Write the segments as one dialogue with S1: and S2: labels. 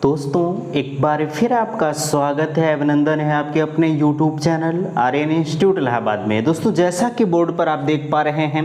S1: दोस्तों एक बार फिर आपका स्वागत है, अभिनंदन है आपके अपने YouTube channel Aryan institute Allahabad में। दोस्तों जैसा कि बोर्ड पर आप देख पा रहे हैं,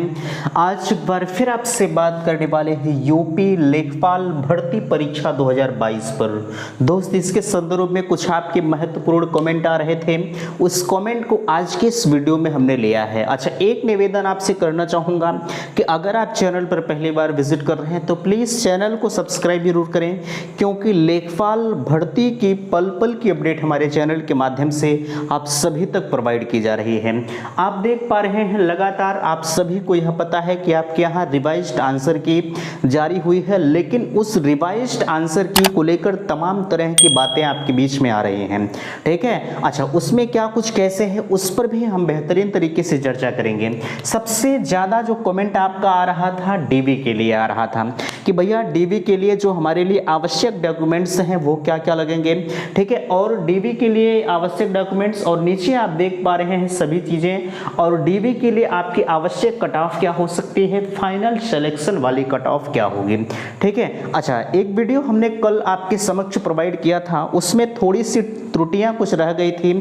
S1: आज एक बार फिर आपसे बात करने वाले हैं यूपी लेखपाल भर्ती परीक्षा 2022 पर। दोस्त इसके संदर्भ में कुछ आपके महत्वपूर्ण कमेंट आ रहे थे, उस कमेंट को आज के इस वीडियो में हमने लिया है। अच्छा, एक निवेदन आपसे करना चाहूँगा कि अगर आप चैनल पर पहली बार विजिट कर रहे हैं तो प्लीज़ चैनल को सब्सक्राइब जरूर करें, क्योंकि लेखपाल भर्ती की पल पल की अपडेट हमारे चैनल के माध्यम से आप सभी तक प्रोवाइड की जा रही है। आप देख पा रहे हैं लगातार आप सभी को यह पता है कि आपके यहाँ रिवाइज्ड आंसर की जारी हुई है, लेकिन उस रिवाइज्ड आंसर की को लेकर तमाम तरह की बातें आपके बीच में आ रही हैं। ठीक है, अच्छा उसमें क्या कुछ कैसे है उस पर भी हम बेहतरीन तरीके से चर्चा करेंगे। सबसे ज़्यादा जो कमेंट आपका आ रहा था डीवी के लिए आ रहा था कि भैया डीवी के लिए जो हमारे लिए आवश्यक डॉक्यूमेंट्स हैं वो क्या क्या लगेंगे। ठीक है, और डीवी के लिए आवश्यक डॉक्यूमेंट्स और नीचे आप देख पा रहे हैं सभी चीज़ें, और डीवी के लिए आपकी आवश्यक कट ऑफ क्या हो सकती है, फाइनल सिलेक्शन वाली कट ऑफ क्या होगी। ठीक है, अच्छा एक वीडियो हमने कल आपके समक्ष प्रोवाइड किया था, उसमें थोड़ी सी त्रुटियां कुछ रह गई थी,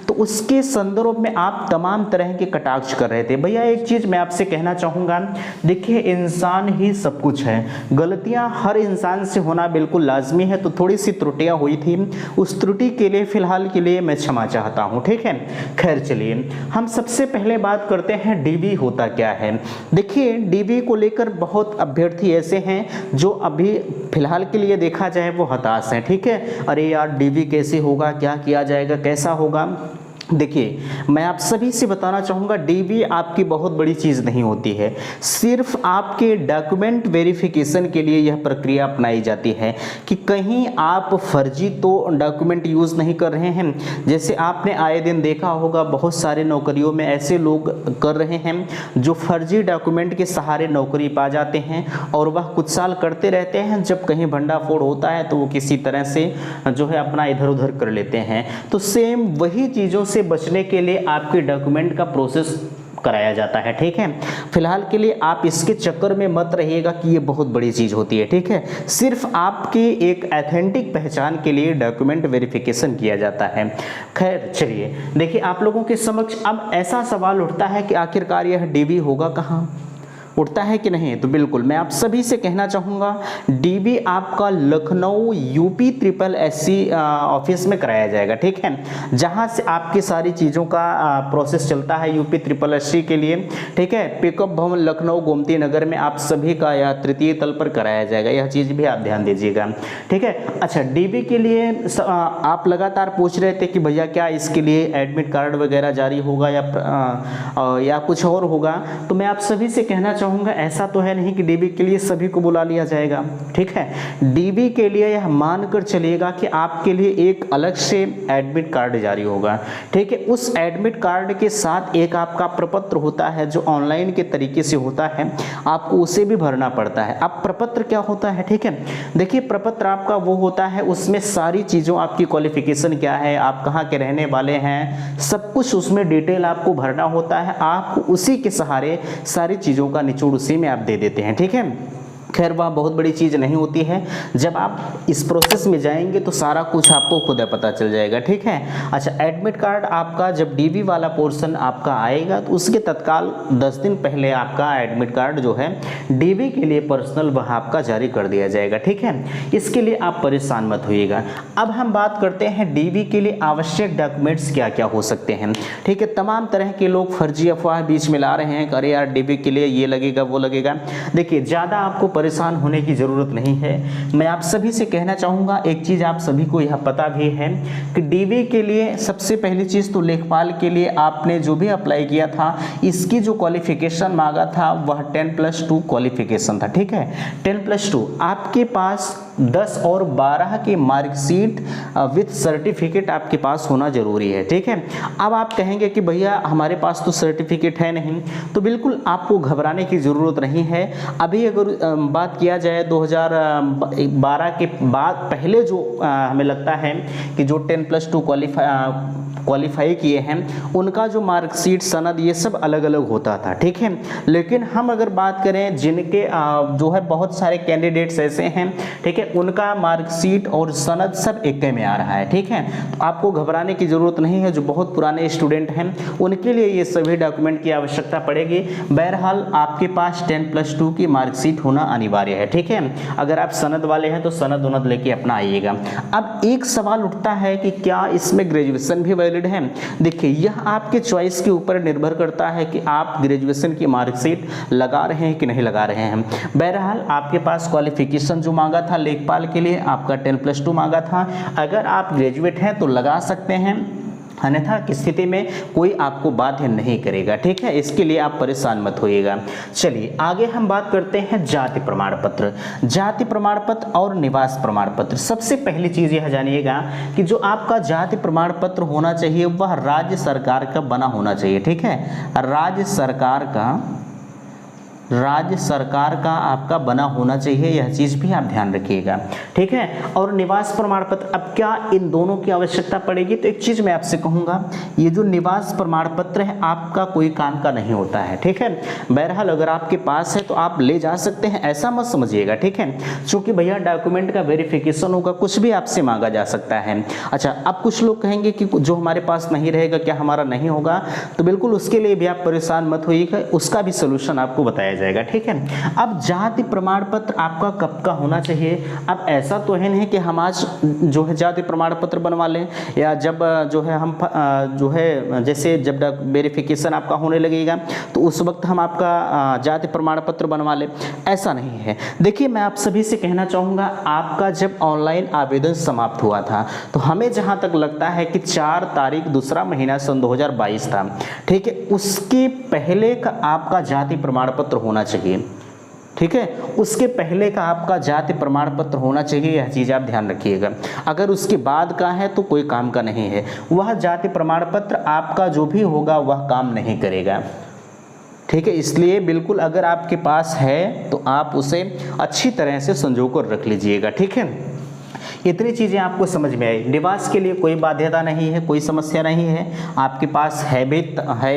S1: तो उसके संदर्भ में आप तमाम तरह के कटाक्ष कर रहे थे। भैया एक चीज़ मैं आपसे कहना चाहूँगा, देखिए इंसान ही सब कुछ है, गलतियां हर इंसान से होना बिल्कुल लाजमी है, तो थोड़ी सी त्रुटियां हुई थी, उस त्रुटि के लिए फिलहाल के लिए मैं क्षमा चाहता हूं। ठीक है, खैर चलिए हम सबसे पहले बात करते हैं डीवी होता क्या है। देखिए डीवी को लेकर बहुत अभ्यर्थी ऐसे हैं जो अभी फिलहाल के लिए देखा जाए वो हताश हैं। ठीक है, अरे यार डीवी कैसे होगा, क्या किया जाएगा, कैसा होगा। देखिए मैं आप सभी से बताना चाहूँगा डीवी आपकी बहुत बड़ी चीज़ नहीं होती है, सिर्फ आपके डॉक्यूमेंट वेरिफिकेशन के लिए यह प्रक्रिया अपनाई जाती है कि कहीं आप फर्जी तो डॉक्यूमेंट यूज़ नहीं कर रहे हैं। जैसे आपने आए दिन देखा होगा बहुत सारे नौकरियों में ऐसे लोग कर रहे हैं जो फर्जी डॉक्यूमेंट के सहारे नौकरी पा जाते हैं और वह कुछ साल करते रहते हैं, जब कहीं भंडाफोड़ होता है तो वो किसी तरह से जो है अपना इधर उधर कर लेते हैं। तो सेम वही चीज़ों से बचने के लिए आपके डॉक्यूमेंट का प्रोसेस कराया जाता है। ठीक है, फिलहाल के लिए आप इसके चक्कर में मत रहिएगा कि ये बहुत बड़ी चीज़ होती है। ठीक है, सिर्फ आपकी एक ऑथेंटिक पहचान के लिए डॉक्यूमेंट वेरिफिकेशन किया जाता है। खैर चलिए देखिए आप लोगों के समक्ष अब ऐसा सवाल उठता है कि आखिरकार यह डीवी होगा कहाँ, उठता है कि नहीं। तो बिल्कुल मैं आप सभी से कहना चाहूँगा डीवी आपका Lucknow UP triple SC office में कराया जाएगा। ठीक है, जहाँ से आपकी सारी चीज़ों का प्रोसेस चलता है यूपी ट्रिपल एससी के लिए। ठीक है, पिकअप भवन लखनऊ गोमती नगर में आप सभी का या तृतीय तल पर कराया जाएगा, यह चीज़ भी आप ध्यान दीजिएगा। ठीक है, अच्छा डीवी के लिए आप लगातार पूछ रहे थे कि भैया क्या इसके लिए एडमिट कार्ड वगैरह जारी होगा या कुछ और होगा। तो मैं आप सभी से कहना चाहूँगा ऐसा तो है नहीं कि डीवी के लिए सभी को बुला लिया जाएगा। ठीक है, डीवी के लिए यह मानकर चलिएगा कि आपके लिए एक अलग से एडमिट कार्ड जारी होगा। ठीक है, उस एडमिट कार्ड के साथ एक आपका प्रपत्र होता है जो ऑनलाइन के तरीके से होता है, आपको उसे भी भरना पड़ता है। अब प्रपत्र क्या होता है, ठीक है, देखिए प्रपत्र आपका वो होता है उसमें सारी चीज़ों आपकी क्वालिफिकेशन क्या है, आप कहाँ के रहने वाले हैं, सब कुछ उसमें डिटेल आपको भरना होता है। आप उसी के सहारे सारी चीज़ों का निचोड़ उसी में आप दे देते हैं। ठीक है, खैर वह बहुत बड़ी चीज़ नहीं होती है, जब आप इस प्रोसेस में जाएंगे तो सारा कुछ आपको खुद पता चल जाएगा। ठीक है, अच्छा एडमिट कार्ड आपका जब डीवी वाला पोर्शन आपका आएगा तो उसके तत्काल 10 दिन पहले आपका एडमिट कार्ड जो है डीवी के लिए पर्सनल वह आपका जारी कर दिया जाएगा। ठीक है, इसके लिए आप परेशान मत होइएगा। अब हम बात करते हैं डीवी के लिए आवश्यक डॉक्यूमेंट्स क्या क्या हो सकते हैं। ठीक है, तमाम तरह के लोग फर्जी अफवाह बीच में ला रहे हैं, अरे यार डीवी के लिए ये लगेगा वो लगेगा। देखिए ज़्यादा आपको परेशान होने की ज़रूरत नहीं है। मैं आप सभी से कहना चाहूँगा एक चीज़ आप सभी को यह पता भी है कि डीवी के लिए सबसे पहली चीज़ तो लेखपाल के लिए आपने जो भी अप्लाई किया था इसकी जो क्वालिफिकेशन मांगा था वह 10+2 क्वालिफिकेशन था। ठीक है, 10+2 आपके पास 10 और 12 की मार्कशीट विथ सर्टिफिकेट आपके पास होना जरूरी है। ठीक है, अब आप कहेंगे कि भैया हमारे पास तो सर्टिफिकेट है नहीं, तो बिल्कुल आपको घबराने की ज़रूरत नहीं है। अभी अगर बात किया जाए 2012 के बाद पहले जो हमें लगता है कि जो 10+2 क्वालिफाई किए हैं उनका जो मार्कशीट, सनद, ये सब अलग अलग होता था, ठीक है। लेकिन हम अगर बात करें जिनके जो है बहुत सारे कैंडिडेट्स ऐसे हैं, ठीक है, उनका मार्कशीट और सनद सब एक में आ रहा है, ठीक है। तो आपको घबराने की ज़रूरत नहीं है। जो बहुत पुराने स्टूडेंट हैं उनके लिए ये सभी डॉक्यूमेंट की आवश्यकता पड़ेगी। बहरहाल आपके पास 10+2 की मार्कशीट होना अनिवार्य है, ठीक है। अगर आप सनद वाले हैं तो सनद उनद लेके अपना आइएगा। अब एक सवाल उठता है कि क्या इसमें ग्रेजुएशन भी वैलिड है? देखिए, यह आपके चॉइस के ऊपर निर्भर करता है कि आप ग्रेजुएशन की मार्कशीट लगा रहे हैं कि नहीं लगा रहे हैं। बहरहाल आपके पास क्वालिफिकेशन जो मांगा था लेखपाल के लिए आपका 10+2 मांगा था। अगर आप ग्रेजुएट हैं तो लगा सकते हैं, अन्यथा की स्थिति में कोई आपको बाध्य नहीं करेगा, ठीक है। इसके लिए आप परेशान मत होइएगा। चलिए आगे हम बात करते हैं जाति प्रमाण पत्र। जाति प्रमाण पत्र और निवास प्रमाण पत्र। सबसे पहली चीज़ यह जानिएगा कि जो आपका जाति प्रमाण पत्र होना चाहिए वह राज्य सरकार का बना होना चाहिए, ठीक है। राज्य सरकार का आपका बना होना चाहिए, यह चीज़ भी आप ध्यान रखिएगा, ठीक है। और निवास प्रमाण पत्र, अब क्या इन दोनों की आवश्यकता पड़ेगी? तो एक चीज़ मैं आपसे कहूँगा, ये जो निवास प्रमाण पत्र है आपका कोई काम का नहीं होता है, ठीक है। बहरहाल अगर आपके पास है तो आप ले जा सकते हैं, ऐसा मत समझिएगा, ठीक है। क्योंकि भैया डॉक्यूमेंट का वेरिफिकेशन होगा, कुछ भी आपसे मांगा जा सकता है। अच्छा, अब कुछ लोग कहेंगे कि जो हमारे पास नहीं रहेगा क्या हमारा नहीं होगा? तो बिल्कुल उसके लिए भी आप परेशान मत होइएगा, उसका भी सोल्यूशन आपको बताया जाएगा, ठीक है। अब जाति प्रमाण पत्र आपका कब का होना चाहिए? अब ऐसा तो है नहीं कि हम आज जो है जाति प्रमाण पत्र बनवा लें, या जब जो है हम जो है जैसे जब वेरिफिकेशन आपका होने लगेगा तो उस वक्त हम आपका जाति प्रमाण पत्र बनवा लें, ऐसा नहीं है। देखिए, मैं आप सभी से कहना चाहूँगा, आपका जब ऑनलाइन आवेदन समाप्त हुआ था तो हमें जहाँ तक लगता है कि 4 तारीख 2 महीना सन 2022 था, ठीक है। उसके पहले का आपका जाति प्रमाण पत्र होना चाहिए, ठीक है। उसके पहले का आपका जाति प्रमाण पत्र होना चाहिए, यह चीज़ आप ध्यान रखिएगा। अगर उसके बाद का है तो कोई काम का नहीं है, वह जाति प्रमाण पत्र आपका जो भी होगा वह काम नहीं करेगा, ठीक है। इसलिए बिल्कुल अगर आपके पास है तो आप उसे अच्छी तरह से संजो कर रख लीजिएगा, ठीक है। इतनी चीज़ें आपको समझ में आई। निवास के लिए कोई बाध्यता नहीं है, कोई समस्या नहीं है, आपके पास है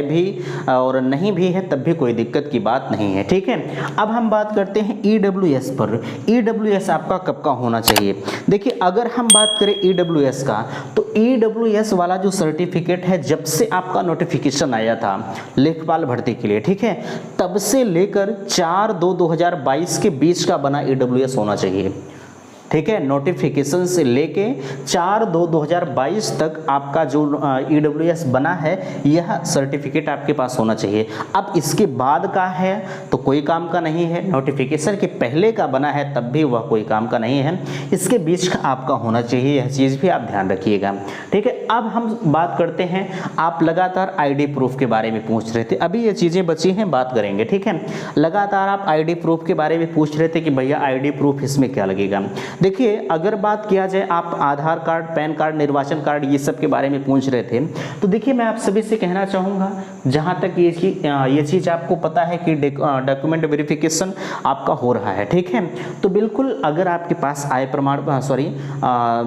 S1: भी और नहीं भी है तब भी कोई दिक्कत की बात नहीं है, ठीक है। अब हम बात करते हैं EWS पर। EWS आपका कब का होना चाहिए? देखिए, अगर हम बात करें EWS का तो EWS वाला जो सर्टिफिकेट है, जब से आपका नोटिफिकेशन आया था लेखपाल भर्ती के लिए, ठीक है, तब से लेकर 4/2/2022 के बीच का बना EWS होना चाहिए, ठीक है। नोटिफिकेशन से लेके 4/2/2022 तक आपका जो EWS बना है यह सर्टिफिकेट आपके पास होना चाहिए। अब इसके बाद का है तो कोई काम का नहीं है, नोटिफिकेशन के पहले का बना है तब भी वह कोई काम का नहीं है, इसके बीच का आपका होना चाहिए, यह चीज़ भी आप ध्यान रखिएगा, ठीक है। अब हम बात करते हैं, आप लगातार ID प्रूफ के बारे में पूछ रहे थे, अभी ये चीज़ें बची हैं, बात करेंगे, ठीक है। लगातार आप ID प्रूफ के बारे में पूछ रहे थे कि भैया ID प्रूफ इसमें क्या लगेगा। देखिए, अगर बात किया जाए, आप आधार कार्ड, पैन कार्ड, निर्वाचन कार्ड ये सब के बारे में पूछ रहे थे, तो देखिए मैं आप सभी से कहना चाहूँगा, जहाँ तक ये चीज़ आपको पता है कि डॉक्यूमेंट वेरिफिकेशन आपका हो रहा है, ठीक है, तो बिल्कुल अगर आपके पास आय प्रमाण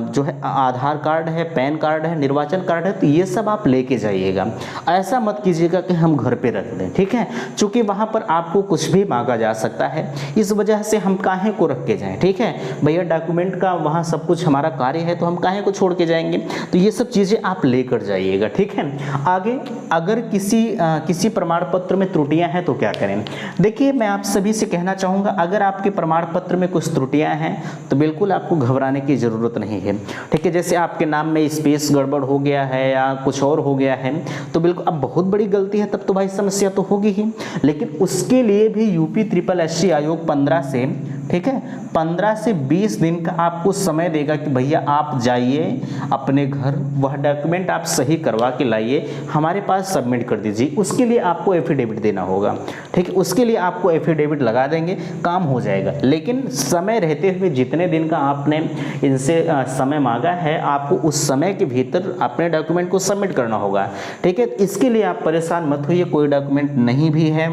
S1: जो है आधार कार्ड है, पैन कार्ड है, निर्वाचन कार्ड है, तो ये सब आप लेके जाइएगा। ऐसा मत कीजिएगा कि हम घर पे रख दें, ठीक है, चूँकि वहाँ पर आपको कुछ भी मांगा जा सकता है, इस वजह से हम काहे को रख के जाएँ, ठीक है। भैया डॉक्यूमेंट का वहाँ सब कुछ हमारा कार्य है तो हम काहे को छोड़ के जाएंगे, तो ये सब चीज़ें आप लेकर जाइएगा, ठीक है। आगे अगर किसी प्रमाण पत्र में त्रुटियां हैं तो क्या करें? देखिए, मैं आप सभी से कहना चाहूँगा, अगर आपके प्रमाण पत्र में कुछ त्रुटियां हैं तो बिल्कुल आपको घबराने की ज़रूरत नहीं है, ठीक है। जैसे आपके नाम में स्पेस गड़बड़ हो गया है या कुछ और हो गया है तो बिल्कुल अब बहुत बड़ी गलती है, तब तो भाई समस्या तो होगी ही, लेकिन उसके लिए भी UPSSC आयोग 15 से, ठीक है, 15 से 20 दिन का आपको समय देगा कि भैया आप जाइए अपने घर, वह डॉक्यूमेंट आप सही करवा के लाइए, हमारे पास सबमिट कर दीजिए। उसके लिए आपको एफिडेविट देना होगा, ठीक है, उसके लिए आपको एफिडेविट लगा देंगे, काम हो जाएगा। लेकिन समय रहते हुए जितने दिन का आपने इनसे समय मांगा है, आपको उस समय के भीतर अपने डॉक्यूमेंट को सबमिट करना होगा, ठीक है। इसके लिए आप परेशान मत होइए, कोई डॉक्यूमेंट नहीं भी है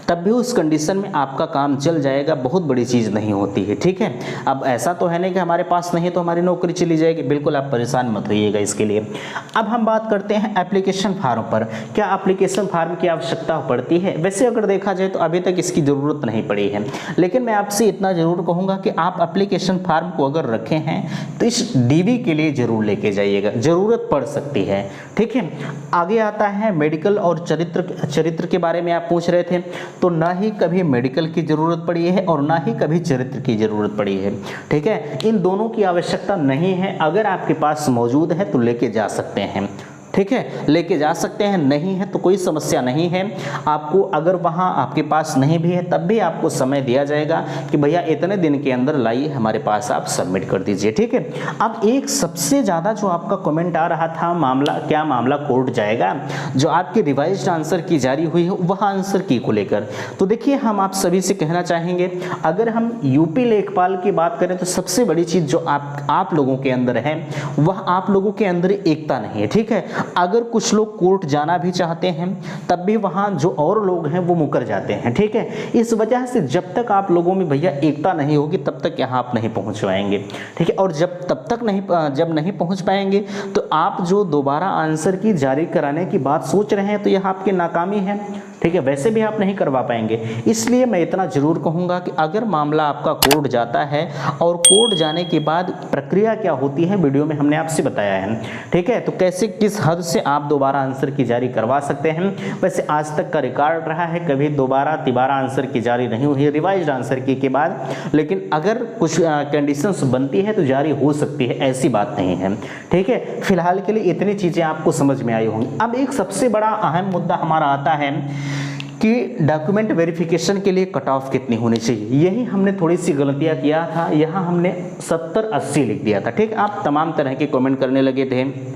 S1: तब भी उस कंडीशन में आपका काम चल जाएगा, बहुत बड़ी चीज़ नहीं होती है। ठीक है, अब ऐसा तो है नहीं कि हमारे पास नहीं तो हमारी नौकरी चली जाएगी, बिल्कुल आप परेशान मत होइएगा इसके लिए। अब हम बात करते हैं एप्लीकेशन फार्म पर। क्या एप्लीकेशन फार्म की आवश्यकता पड़ती है? वैसे अगर देखा जाए तो अभी तक इसकी ज़रूरत नहीं पड़ी है, लेकिन मैं आपसे इतना ज़रूर कहूँगा कि आप एप्लीकेशन फार्म को अगर रखे हैं तो इस डीवी के लिए ज़रूर लेके जाइएगा, ज़रूरत पड़ सकती है। ठीक है, आगे आता है मेडिकल और चरित्र के बारे में आप पूछ रहे थे, तो ना ही कभी मेडिकल की ज़रूरत पड़ी है और ना ही कभी चरित्र की ज़रूरत पड़ी है। ठीक है, इन दोनों की आवश्यकता नहीं है, अगर आपके पास मौजूद है तो लेके जा सकते हैं। ठीक है, लेके जा सकते हैं, नहीं है तो कोई समस्या नहीं है। आपको अगर वहाँ आपके पास नहीं भी है तब भी आपको समय दिया जाएगा कि भैया इतने दिन के अंदर लाइए, हमारे पास आप सबमिट कर दीजिए। ठीक है, अब एक सबसे ज़्यादा जो आपका कमेंट आ रहा था, क्या मामला कोर्ट जाएगा, जो आपकी रिवाइज्ड आंसर की जारी हुई है वह आंसर की को लेकर। तो देखिए, हम आप सभी से कहना चाहेंगे, अगर हम यूपी लेखपाल की बात करें तो सबसे बड़ी चीज़ जो आप लोगों के अंदर है वह आप लोगों के अंदर एकता नहीं है। ठीक है, अगर कुछ लोग कोर्ट जाना भी चाहते हैं तब भी वहाँ जो और लोग हैं वो मुकर जाते हैं। ठीक है, इस वजह से जब तक आप लोगों में भैया एकता नहीं होगी तब तक यहाँ आप नहीं पहुँच पाएंगे। ठीक है, और जब नहीं पहुँच पाएंगे तो आप जो दोबारा आंसर की जारी कराने की बात सोच रहे हैं तो यह आपकी नाकामी है। ठीक है, वैसे भी आप नहीं करवा पाएंगे। इसलिए मैं इतना जरूर कहूँगा कि अगर मामला आपका कोर्ट जाता है और कोर्ट जाने के बाद प्रक्रिया क्या होती है वीडियो में हमने आपसे बताया है। ठीक है, तो कैसे किस हद से आप दोबारा आंसर की जारी करवा सकते हैं। वैसे आज तक का रिकॉर्ड रहा है कभी दोबारा तिबारा आंसर की जारी नहीं हुई रिवाइज्ड आंसर की के बाद, लेकिन अगर कुछ कंडीशंस बनती है तो जारी हो सकती है, ऐसी बात नहीं है। ठीक है, फिलहाल के लिए इतनी चीज़ें आपको समझ में आई होंगी। अब एक सबसे बड़ा अहम मुद्दा हमारा आता है कि डॉक्यूमेंट वेरिफिकेशन के लिए कट ऑफ कितनी होनी चाहिए। यही हमने थोड़ी सी गलतियां किया था, यहाँ हमने 70-80 लिख दिया था। ठीक, आप तमाम तरह के कमेंट करने लगे थे,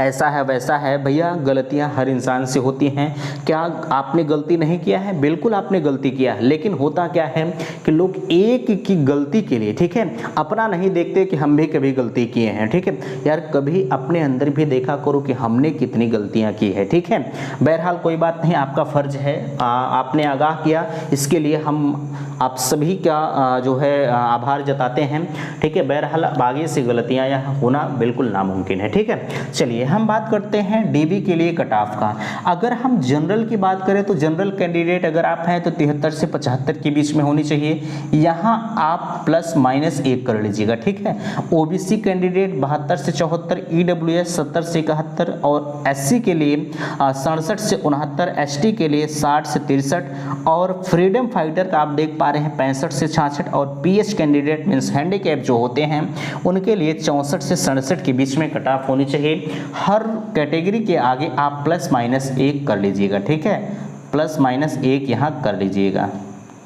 S1: ऐसा है वैसा है। भैया गलतियां हर इंसान से होती हैं, क्या आपने गलती नहीं किया है? बिल्कुल आपने गलती किया है, लेकिन होता क्या है कि लोग एक की गलती के लिए, ठीक है, अपना नहीं देखते कि हम भी कभी गलती किए हैं। ठीक है यार, कभी अपने अंदर भी देखा करो कि हमने कितनी गलतियां की है। ठीक है, बहरहाल कोई बात नहीं, आपका फ़र्ज है, आपने आगाह किया, इसके लिए हम आप सभी का जो है आभार जताते हैं। ठीक है, बहरहाल अब आगे से गलतियां यहाँ होना बिल्कुल नामुमकिन है। ठीक है, चलिए हम बात करते हैं डीबी के लिए कट ऑफ का। अगर हम जनरल की बात करें तो जनरल कैंडिडेट अगर आप हैं तो 73 से 75 के बीच में होनी चाहिए, यहाँ आप +-1 कर लीजिएगा। ठीक है, ओबीसी कैंडिडेट 72 से 74, ईडब्ल्यूएस 70 से 71 और एससी के लिए 67 से 69, एसटी के लिए 60 से 63 और फ्रीडम फाइटर का आप देख पा रहे हैं 65 से 66 और पीएच कैंडिडेट मींस हैंडीकैप जो होते हैं उनके लिए 64 से 67 के बीच में कट ऑफ होनी चाहिए। हर कैटेगरी के आगे आप +-1 कर लीजिएगा। ठीक है, +-1 यहाँ कर लीजिएगा,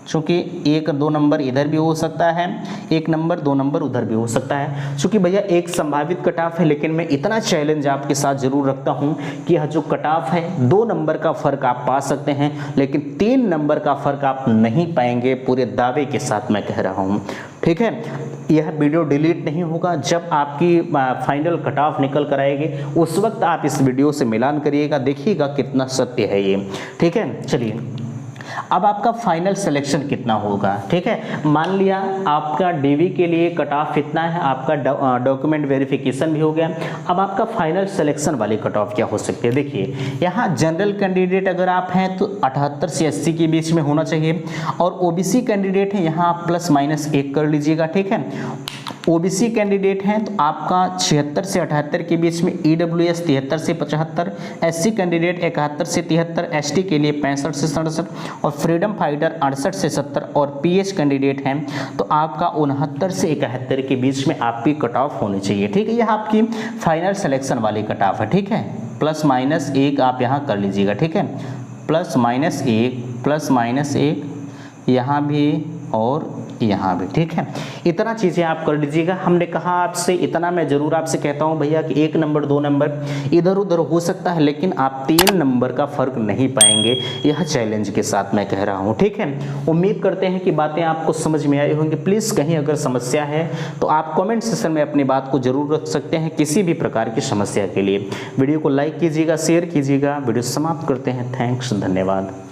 S1: चूँकि 1-2 नंबर इधर भी हो सकता है, 1 नंबर 2 नंबर उधर भी हो सकता है। चूँकि भैया एक संभावित कट ऑफ है, लेकिन मैं इतना चैलेंज आपके साथ जरूर रखता हूँ कि यह जो कट ऑफ है 2 नंबर का फ़र्क आप पा सकते हैं, लेकिन 3 नंबर का फ़र्क आप नहीं पाएंगे, पूरे दावे के साथ मैं कह रहा हूँ। ठीक है, यह वीडियो डिलीट नहीं होगा, जब आपकी फाइनल कट ऑफ निकल कर आएगी उस वक्त आप इस वीडियो से मिलान करिएगा, देखिएगा कितना सत्य है ये। ठीक है, चलिए अब आपका फाइनल सिलेक्शन कितना होगा। ठीक है, मान लिया आपका डीवी के लिए कट ऑफ इतना है, आपका डॉक्यूमेंट वेरिफिकेशन भी हो गया, अब आपका फाइनल सिलेक्शन वाली कट ऑफ क्या हो सकती है। देखिए यहाँ जनरल कैंडिडेट अगर आप हैं तो 78 से 80 के बीच में होना चाहिए और ओबीसी कैंडिडेट है यहाँ आप +-1 कर लीजिएगा। ठीक है, ओबीसी कैंडिडेट हैं तो आपका 76 से 78 के बीच में, ईडब्ल्यूएस 73 से 75, एससी कैंडिडेट 71 से 73, एसटी के लिए 65 से 67 और फ्रीडम फाइटर 68 से 70 और पीएच कैंडिडेट हैं तो आपका 69 से 71 के बीच में आपकी कट ऑफ होनी चाहिए। ठीक है, यह आपकी फाइनल सिलेक्शन वाली कट ऑफ है। ठीक है, +-1 आप यहाँ कर लीजिएगा। ठीक है, +-1 यहाँ भी और यहाँ भी। ठीक है, इतना चीज़ें आप कर लीजिएगा। हमने कहा आपसे इतना, मैं ज़रूर आपसे कहता हूँ भैया कि 1 नंबर 2 नंबर इधर उधर हो सकता है, लेकिन आप 3 नंबर का फ़र्क नहीं पाएंगे, यह चैलेंज के साथ मैं कह रहा हूँ। ठीक है, उम्मीद करते हैं कि बातें आपको समझ में आई होंगी। प्लीज़ कहीं अगर समस्या है तो आप कमेंट सेक्शन में अपनी बात को ज़रूर रख सकते हैं, किसी भी प्रकार की समस्या के लिए। वीडियो को लाइक कीजिएगा, शेयर कीजिएगा। वीडियो समाप्त करते हैं। थैंक्स, धन्यवाद।